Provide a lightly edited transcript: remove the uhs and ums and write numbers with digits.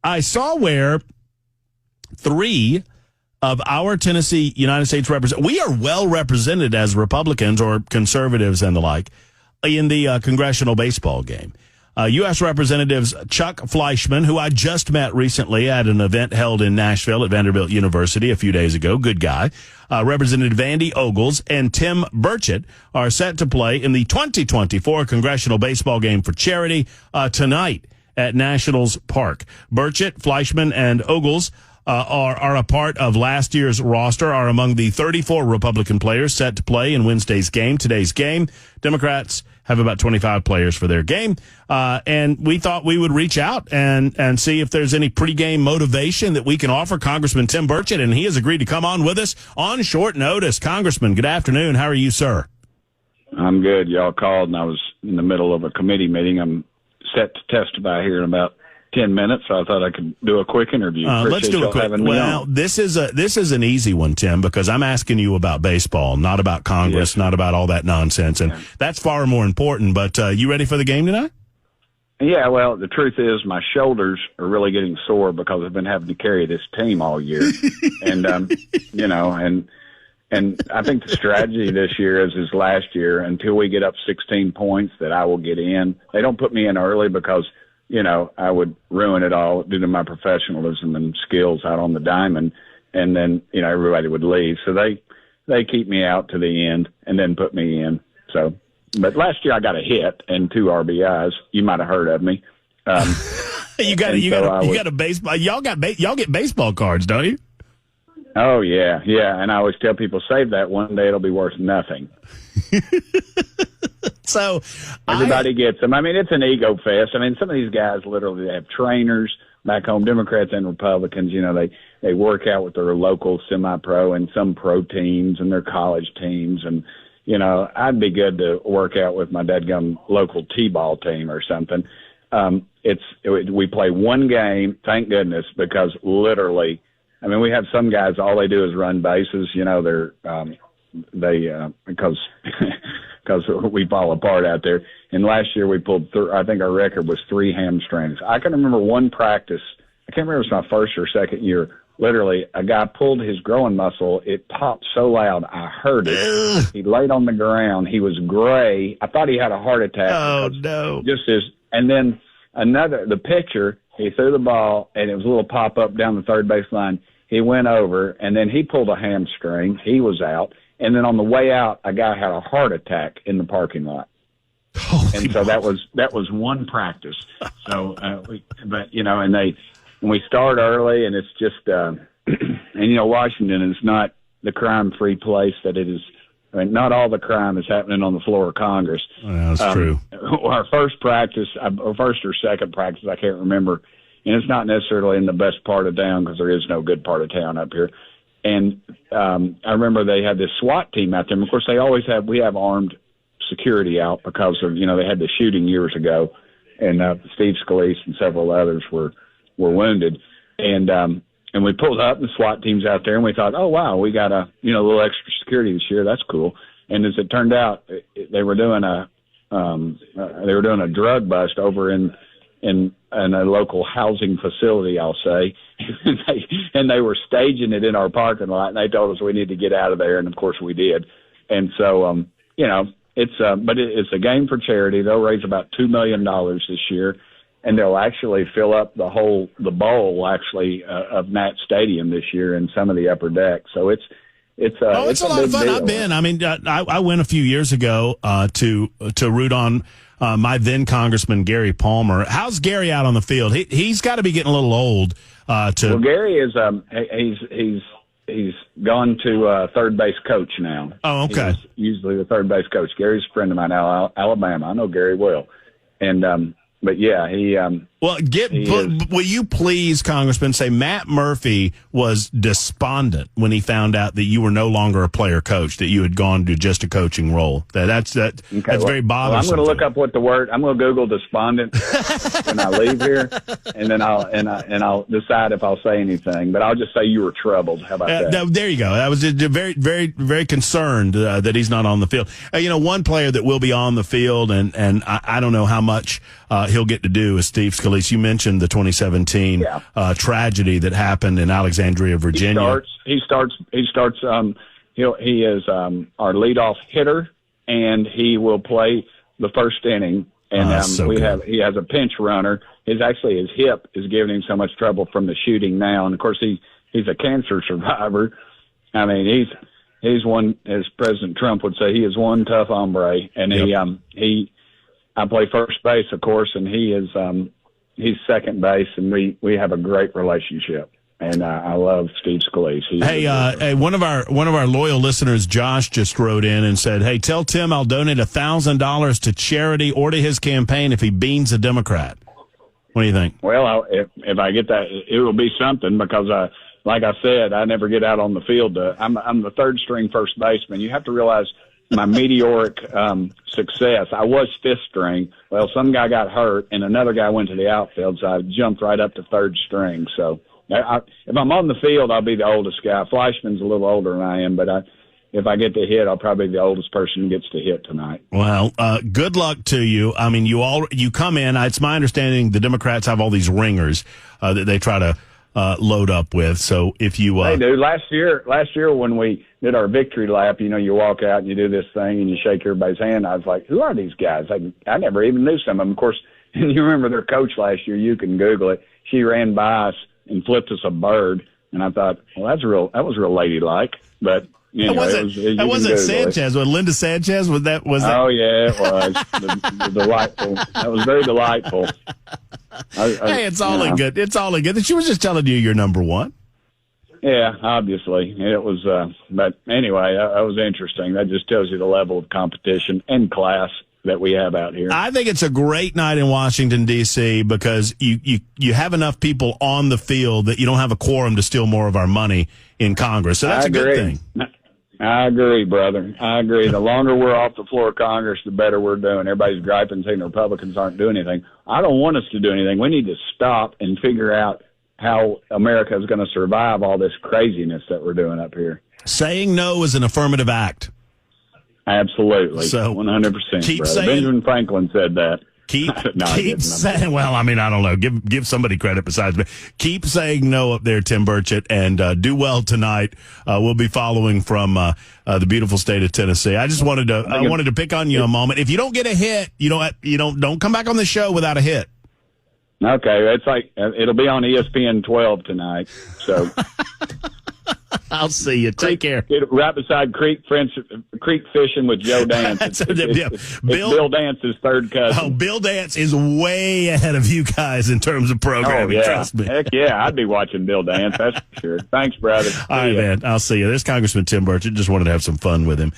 I saw where 3 of our Tennessee United States representatives, we are well represented as Republicans or conservatives and the like in the congressional baseball game. U.S. Representatives Chuck Fleischman, who I just met recently at an event held in Nashville at Vanderbilt University a few days ago, good guy. Representative Andy Ogles and Tim Burchett are set to play in the 2024 congressional baseball game for charity tonight at Nationals Park. Burchett, Fleischman, and Ogles are a part of last year's roster, are among the 34 Republican players set to play in Wednesday's game. Today's game, Democrats have about 25 players for their game. And we thought we would reach out and see if there's any pregame motivation that we can offer Congressman Tim Burchett, and he has agreed to come on with us on short notice. Congressman, good afternoon. How are you, sir? I'm good. Y'all called, and I was in the middle of a committee meeting. I'm set to testify here in about 10 minutes, so I thought I could do a quick interview. Let's do a quick. Well, this is an easy one, Tim, because I'm asking you about baseball, not about Congress, not about all that nonsense, and that's far more important. But you ready for the game tonight? Yeah, well, the truth is my shoulders are really getting sore because I've been having to carry this team all year. And, and I think the strategy this year is last year, until we get up 16 points, that I will get in. They don't put me in early because, I would ruin it all due to my professionalism and skills out on the diamond. And then, everybody would leave. So they keep me out to the end and then put me in. So, but last year I got a hit and 2 RBIs. You might have heard of me. You got a baseball. Y'all get baseball cards, don't you? Oh yeah. And I always tell people, save that, one day it'll be worth nothing. So everybody gets them. I mean, it's an ego fest. I mean, some of these guys literally have trainers back home, Democrats and Republicans. They work out with their local semi-pro and some pro teams and their college teams. And, I'd be good to work out with my dadgum local T-ball team or something. We play one game, thank goodness, because literally, I mean, we have some guys, all they do is run bases. Because we fall apart out there. And last year we pulled through, I think our record was 3 hamstrings. I can remember one practice. I can't remember if it was my first or second year. Literally, a guy pulled his growing muscle. It popped so loud, I heard it. He laid on the ground. He was gray. I thought he had a heart attack. Oh, no. And then the pitcher, he threw the ball, and it was a little pop-up down the third base line. He went over, and then he pulled a hamstring. He was out. And then on the way out, a guy had a heart attack in the parking lot. So that was one practice. So, and we start early, and it's just, Washington is not the crime-free place that it is. I mean, not all the crime is happening on the floor of Congress. Well, that's true. Our first practice, or first or second practice, I can't remember, and it's not necessarily in the best part of town because there is no good part of town up here. And I remember they had this SWAT team out there. And of course, we have armed security out because of, they had the shooting years ago, and Steve Scalise and several others were wounded. And we pulled up, and the SWAT team's out there, and we thought, oh wow, we got a little extra security this year. That's cool. And as it turned out, they were doing a drug bust over in a local housing facility, I'll say, and they were staging it in our parking lot, and they told us we need to get out of there, and of course we did. And so, it's a game for charity. They'll raise about $2 million this year, and they'll actually fill up the bowl of Nat Stadium this year in some of the upper decks. So it's a lot of fun. I've been. I mean, I went a few years ago to root on my then Congressman Gary Palmer. How's Gary out on the field? He's got to be getting a little old. Well, Gary is he's gone to third base coach now. Oh, okay. He's usually the third base coach. Gary's a friend of mine out of Alabama. I know Gary well, and but yeah, he. Will you please, Congressman, say Matt Murphy was despondent when he found out that you were no longer a player coach, that you had gone to just a coaching role. That's very bothersome. I'm going to look up what the word. I'm going to Google despondent when I leave here, and then I'll decide if I'll say anything. But I'll just say you were troubled. How about that? There you go. I was very, very, very concerned that he's not on the field. One player that will be on the field, and I don't know how much he'll get to do is Steve Scalise. Scalise, you mentioned the 2017 tragedy that happened in Alexandria, Virginia. He starts. He is our leadoff hitter, and he will play the first inning. And he has a pinch runner. His hip is giving him so much trouble from the shooting now. And of course, he's a cancer survivor. I mean, he's one, as President Trump would say, he is one tough hombre. And I play first base, of course, and he's second base, and we have a great relationship. And I love Steve Scalise. Hey, one of our loyal listeners, Josh, just wrote in and said, "Hey, tell Tim I'll donate $1,000 to charity or to his campaign if he beans a Democrat." What do you think? Well, if I get that, it will be something because, like I said, I never get out on the field. I'm the third string first baseman. You have to realize my meteoric success. I was fifth string. Well, some guy got hurt, and another guy went to the outfield, so I jumped right up to third string. So. If I'm on the field, I'll be the oldest guy. Fleischman's a little older than I am, but if I get to hit, I'll probably be the oldest person who gets to hit tonight. Well, good luck to you. I mean, you come in. It's my understanding the Democrats have all these ringers that they try to load up with. So if you they do. Last year when we did our victory lap, you walk out and you do this thing and you shake everybody's hand. I was like, who are these guys? I never even knew some of them. Of course, you remember their coach last year. You can Google it. She ran by us and flipped us a bird, and I thought, well, that was real ladylike. But that wasn't Sanchez. Was Linda Sanchez? Was that? Oh yeah, it was delightful. That was very delightful. Hey, it's all in good. It's all in good. She was just telling you you're number one. Yeah, obviously it was. But anyway, that was interesting. That just tells you the level of competition and class that we have out here. I think it's a great night in Washington, D.C. because you have enough people on the field that you don't have a quorum to steal more of our money in Congress. So that's a good thing. I agree, brother. I agree. The longer we're off the floor of Congress, the better we're doing. Everybody's griping saying the Republicans aren't doing anything. I don't want us to do anything. We need to stop and figure out how America is going to survive all this craziness that we're doing up here. Saying no is an affirmative act. Absolutely. So 100%. Keep brother. saying, Benjamin Franklin said that. Keep saying. Well, I mean, I don't know. Give somebody credit besides me. Keep saying no up there, Tim Burchett, and do well tonight. We'll be following from the beautiful state of Tennessee. I just wanted to pick on you a moment. If you don't get a hit, don't come back on the show without a hit. Okay, it's like it'll be on ESPN 12 tonight. So. I'll see you. Take care. Right beside creek fishing with Joe Dance. It's Bill Dance's third cousin. Oh, Bill Dance is way ahead of you guys in terms of programming. Oh, yeah. Trust me. Heck yeah, I'd be watching Bill Dance. That's for sure. Thanks, brother. All right, man. I'll see you. There's Congressman Tim Burchett. Just wanted to have some fun with him.